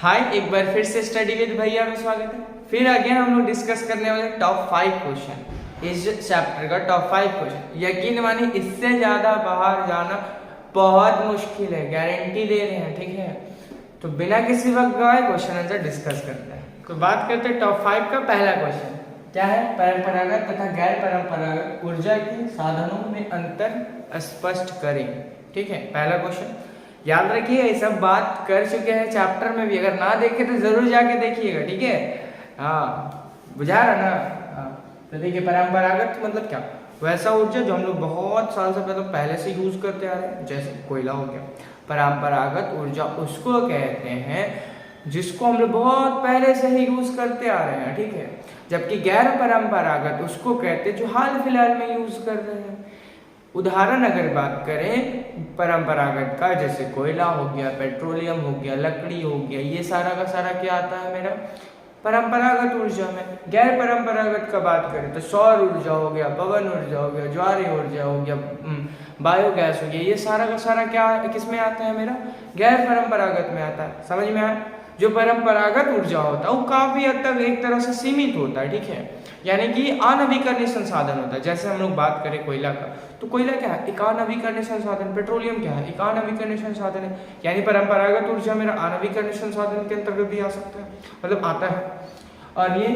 हाय, एक बार फिर से स्टडी विद भैया में स्वागत है। फिर अगेन हम लोग डिस्कस करने वाले टॉप 5 क्वेश्चन, इस चैप्टर का टॉप 5 क्वेश्चन। यकीन मानिए इससे ज्यादा बाहर जाना बहुत मुश्किल है, गारंटी दे रहे हैं, ठीक है। तो बिना किसी वक्त गवाए क्वेश्चन आंसर डिस्कस करते हैं। तो बात करते हैं टॉप 5 का पहला क्वेश्चन क्या है, परंपरागत तथा गैर परंपरागत ऊर्जा के साधनों में अंतर स्पष्ट करें। ठीक है, पहला क्वेश्चन याद रखिए, ये सब बात कर चुके हैं चैप्टर में भी, अगर ना देखे तो जरूर जाके देखिएगा, ठीक है। हाँ, बुझा रहा ना। हाँ, तो देखिए परंपरागत मतलब क्या, वैसा ऊर्जा जो हम लोग बहुत साल से पहले से यूज करते आ रहे हैं, जैसे कोयला हो गया। परंपरागत ऊर्जा उसको कहते हैं जिसको हम लोग बहुत पहले से ही यूज करते आ रहे हैं, ठीक है। जबकि गैर परंपरागत उसको कहते हैं जो हाल फिलहाल में यूज कर रहे हैं। उदाहरण अगर बात करें परंपरागत का, जैसे कोयला हो गया, पेट्रोलियम हो गया, लकड़ी हो गया, ये सारा का सारा क्या आता है मेरा परंपरागत ऊर्जा में। गैर परंपरागत का बात करें तो सौर ऊर्जा हो गया, पवन ऊर्जा हो गया, ज्वारीय ऊर्जा हो गया, बायोगैस हो गया, ये सारा का सारा क्या किस में आता है मेरा गैर परंपरागत में आता है। समझ में आया। जो परंपरागत ऊर्जा होता है वो काफी हद तक एक तरह से सीमित होता है, ठीक है, यानी कि अनवीकरणीय संसाधन होता है। जैसे हम लोग बात करें कोयला का, तो कोयला क्या है, एक अनवीकरणीय संसाधन। पेट्रोलियम क्या है, एक अनवीकरणीय संसाधन है। यानी परंपरागत ऊर्जा मेरा अनवीकरणीय संसाधन के अंतर्गत भी आ सकता है, मतलब आता है। और ये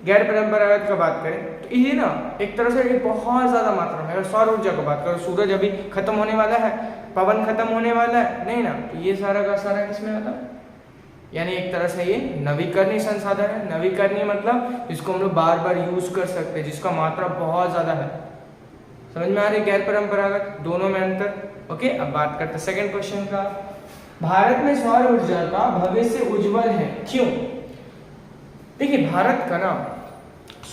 गैर परंपरागत का बात करें तो ये ना एक तरह से बहुत ज्यादा मात्रा में, अगर सौर ऊर्जा की बात करें, सूरज अभी खत्म होने वाला है, पवन खत्म होने वाला है, नहीं ना, तो ये सारा का सारा किसमें आता है, यानी एक तरह से ये नवीकरणीय संसाधन है। नवीकरणीय मतलब जिसको हम लोग बार बार यूज कर सकते हैं, जिसका मात्रा बहुत ज्यादा है। समझ में आ रही है गैर परंपरागत दोनों में अंतर। ओके, अब बात करते हैं सेकंड क्वेश्चन का। भारत में सौर ऊर्जा का भविष्य उज्जवल है, क्यों? देखिए भारत का ना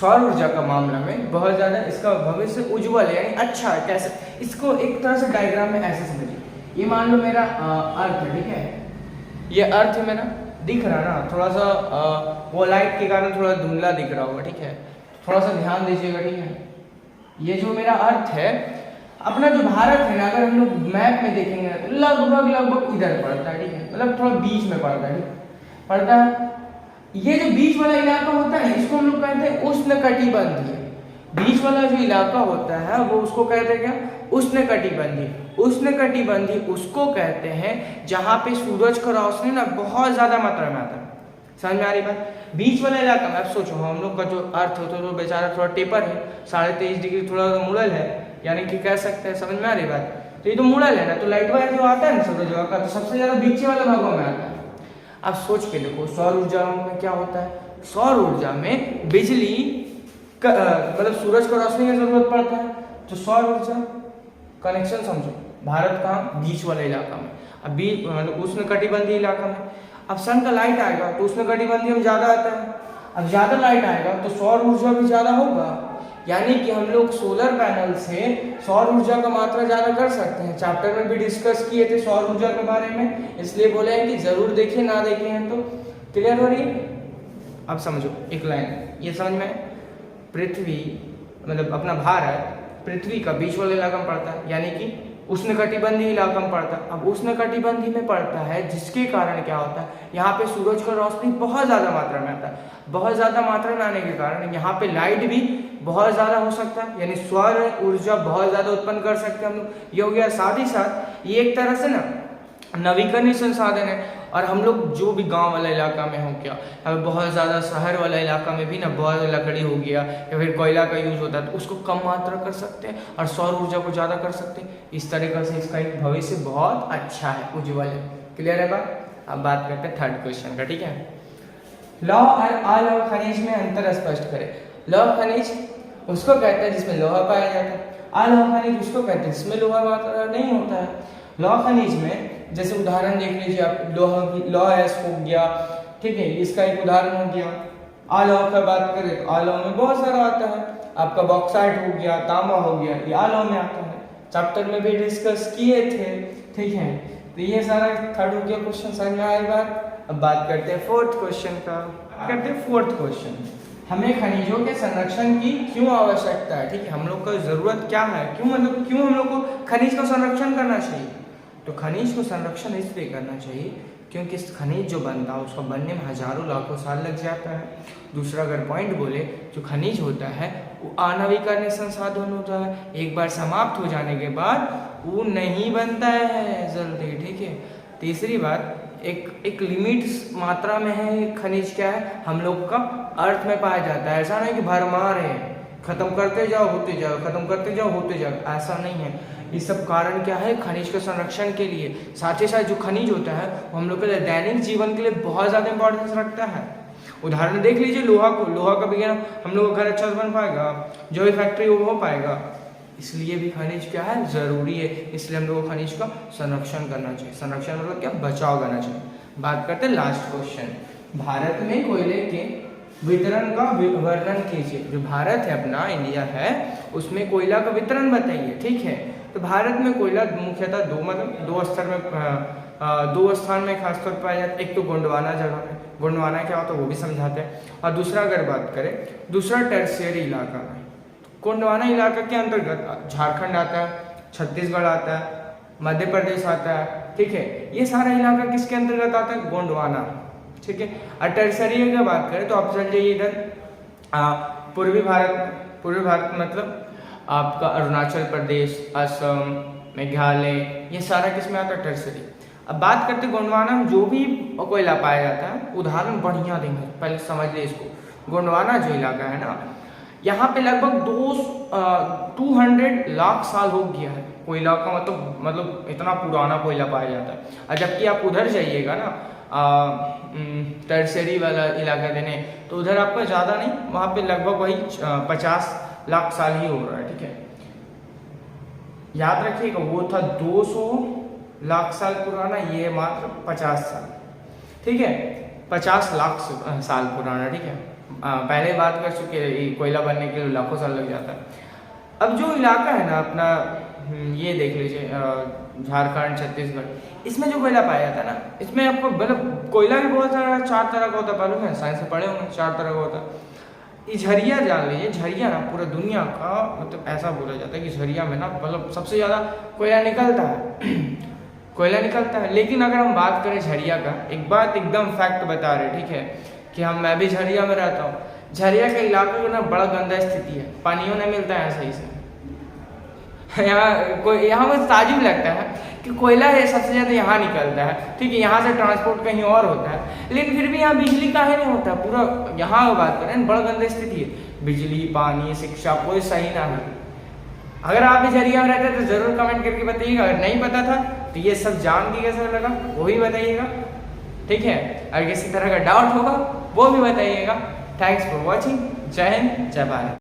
सौर ऊर्जा का मामला में बहुत ज्यादा इसका भविष्य उज्जवल है, यानी अच्छा है। कैसे, इसको एक तरह से डायग्राम में ऐसे समझिए। ये मान लो मेरा अर्थ है, ठीक है, ये अर्थ है मेरा, दिख रहा ना, थोड़ा सा वो लाइट के कारण थोड़ा धुंधला दिख रहा होगा, ठीक है, थोड़ा सा ध्यान दीजिएगा, ठीक है। ये जो मेरा अर्थ है, अपना जो भारत है ना, अगर हम लोग मैप में देखेंगे तो लगभग इधर पड़ता है, ठीक है, मतलब थोड़ा बीच में पड़ता है, पड़ता है। ये जो बीच वाला इलाका होता है इसको हम लोग कहते हैं उष्णकटिबंधीय। बीच वाला जो इलाका होता है वो उसको कहते हैं क्या, उष्णकटिबंधीय। उष्णकटिबंधीय उसको कहते हैं जहां पे सूरज का रोशनी ना बहुत ज्यादा मात्रा में आता है। समझ में आ रही बात। बीच वाला इलाका में अब सोचो, हम लोग का जो अर्थ होता है तो बेचारा थोड़ा टेपर है, 23.5 डिग्री थोड़ा मुड़ल है, यानी कि कह सकते हैं। समझ में आ रही बात। तो ये तो मुड़ल है ना, तो लाइट वाला जो आता है ना सूरज का, तो सबसे ज्यादा बीच वाले भागों में आता है। अब सोच के देखो सौर ऊर्जा में क्या होता है, सौर ऊर्जा में बिजली मतलब सूरज को रोशनी की जरूरत पड़ता है, तो सौर ऊर्जा कनेक्शन समझो, भारत का बीच वाले इलाका में, अब बीच मतलब उष्णकटिबंधीय इलाका में। अब सन का लाइट आएगा तो उष्णकटिबंधीय में ज्यादा आता है, अब ज्यादा लाइट आएगा तो सौर ऊर्जा भी ज्यादा होगा, यानी कि हम लोग सोलर पैनल से सौर ऊर्जा का मात्रा ज्यादा कर सकते हैं। चैप्टर में भी डिस्कस किए थे सौर ऊर्जा के बारे में, इसलिए बोले हैं कि जरूर देखिए, ना देखे हैं तो। क्लियर हो रही है। अब समझो एक लाइन ये समझ में, पृथ्वी मतलब अपना भारत पृथ्वी का बीच वाले इलाका में पड़ता है, यानी कि उष्णकटिबंधीय इलाका में पड़ता है। अब उष्णकटिबंधीय में पड़ता है जिसके कारण क्या होता है, यहाँ पे सूरज का रोशनी बहुत ज्यादा मात्रा में आता है। बहुत ज्यादा मात्रा में आने के कारण यहाँ पे लाइट भी बहुत ज्यादा हो सकता है, यानी सौर ऊर्जा बहुत ज्यादा उत्पन्न कर सकते हैं हम लोग। ये हो गया। साथ ही साथ ये एक तरह से ना नवीकरणीय संसाधन है। और हम लोग जो भी गांव वाला इलाका में हो क्या, अब बहुत ज़्यादा शहर वाला इलाका में भी ना बहुत लकड़ी हो गया या फिर कोयला का यूज होता है, तो उसको कम मात्रा कर सकते हैं और सौर ऊर्जा को ज़्यादा कर सकते हैं। इस तरीके से इसका एक भविष्य बहुत अच्छा है, उज्ज्वल है। क्लियर है बात। अब बात करते हैं थर्ड क्वेश्चन का, ठीक है। लौह और अलौह खनिज में अंतर स्पष्ट करें। लौह खनिज उसको कहते हैं जिसमें लोहा पाया जाता है, अलौह खनिज उसको कहते हैं जिसमें लोहा मात्रा नहीं होता है। लौह खनिज में जैसे उदाहरण देख लीजिए आप, लौह हो गया, ठीक है, इसका एक उदाहरण हो गया। अलौह का बात करें तो अलौह में बहुत सारा आता है, आपका बॉक्साइट हो गया, तांबा हो गया, ये अलौह में आता है। चैप्टर में भी डिस्कस किए थे, ठीक है। तो ये सारा थर्ड हो गया क्वेश्चन, समझ में आई बात। अब बात करते हैं फोर्थ क्वेश्चन का। करते हैं फोर्थ क्वेश्चन, हमें खनिजों के संरक्षण की क्यों आवश्यकता है, ठीक है, हम लोग को जरूरत क्या है, क्यों मतलब क्यों हम लोग को खनिज का संरक्षण करना चाहिए। तो खनिज को संरक्षण इसलिए करना चाहिए क्योंकि इस खनिज जो बनता है उसका बनने में हजारों लाखों साल लग जाता है। दूसरा अगर पॉइंट बोले, जो खनिज होता है वो आणविकरण संसाधन होता है, एक बार समाप्त हो जाने के बाद वो नहीं बनता है जल्दी, ठीक है। तीसरी बात, एक लिमिट मात्रा में है ये खनिज, क्या है, हम लोग का अर्थ में पाया जाता है। ऐसा नहीं कि भरमार है, खत्म करते जाओ होते जाओ, खत्म करते जाओ होते जाओ, ऐसा नहीं है। ये सब कारण क्या है, खनिज के संरक्षण के लिए। साथ ही साथ जो खनिज होता है वो हम लोग के लिए दैनिक जीवन के लिए बहुत ज़्यादा इंपॉर्टेंस रखता है। उदाहरण देख लीजिए लोहा को, लोहा का बिना हम लोग का घर अच्छा से बन पाएगा, जो भी फैक्ट्री हो पाएगा, इसलिए भी खनिज क्या है, जरूरी है। इसलिए हम लोग को खनिज का संरक्षण करना चाहिए। संरक्षण मतलब क्या, बचाव करना चाहिए। बात करते हैं लास्ट क्वेश्चन, भारत में कोयले के वितरण का वर्णन कीजिए। जो भारत है अपना, इंडिया है, उसमें कोयला का वितरण बताइए, ठीक है। तो भारत में कोयला मुख्यतः दो स्थान में खासतौर पर पाया जाता है। एक तो गोंडवाना जगह में, गोंडवाना क्या होता है वो भी समझाते हैं। और दूसरा अगर बात करें, दूसरा टर्शियरी इलाका में, गोंडवाना इलाका के अंतर्गत झारखंड आता है, छत्तीसगढ़ आता है, मध्य प्रदेश आता है, ठीक है। ये सारा इलाका किसके अंतर्गत आता है, गोंडवाना, ठीक है। और टर्शियरी की बात करें तो आप चल जाइए इधर पूर्वी भारत मतलब आपका अरुणाचल प्रदेश, असम, मेघालय, ये सारा किस में आता है, टर्शियरी। अब बात करते गोंडवाना में जो भी कोयला पाया जाता है, उदाहरण बढ़िया देंगे, पहले समझ ले इसको। गोंडवाना जो इलाका है ना, यहाँ पे लगभग 200 लाख साल हो गया है कोयला का, मतलब इतना पुराना कोयला पाया जाता है। और जबकि आप उधर जाइएगा ना टर्शियरी वाला इलाका देने, तो उधर आपका ज़्यादा नहीं, वहाँ पे लगभग वही 50 लाख साल ही हो रहा है, ठीक है। याद रखिएगा, वो था 200 लाख साल पुराना, ये मात्र 50 साल, ठीक है, 50 लाख साल पुराना, ठीक है। पहले बात कर चुके हैं, कोयला बनने के लिए लाखों साल लग जाता है। अब जो इलाका है ना अपना, ये देख लीजिए झारखंड, छत्तीसगढ़, इसमें जो कोयला पाया जाता है ना, इसमें आपको मतलब कोयला भी बहुत सारा 4 तरह का होता है, मालूम है, साइंस में पढ़े होंगे, 4 तरह का होता है। ये झरिया जान लीजिए, झरिया ना पूरा दुनिया का मतलब ऐसा बोला जाता है कि झरिया में ना मतलब सबसे ज़्यादा कोयला निकलता है कोयला निकलता है। लेकिन अगर हम बात करें झरिया का, एक बात एकदम फैक्ट बता रहे, ठीक है, कि मैं भी झरिया में रहता हूँ। झरिया के इलाके में ना बड़ा गंदा स्थिति है, पानियों नहीं मिलता है सही से। यहाँ मुझे ताजुब लगता है कि कोयला है सबसे ज़्यादा यहाँ निकलता है, ठीक है, यहाँ से ट्रांसपोर्ट कहीं और होता है, लेकिन फिर भी यहाँ बिजली काहे नहीं होता। पूरा यहाँ बात करें, बड़ा गंदा स्थिति है, बिजली, पानी, शिक्षा कोई सही ना है। अगर आप भी झरिया में रहते हैं तो ज़रूर कमेंट करके बताइएगा। अगर नहीं पता था तो ये सब जान के कैसा लगा वो भी बताइएगा, ठीक है। अगर किसी तरह का डाउट होगा वो भी बताइएगा। Thanks for watching. जय हिंद, जय भारत।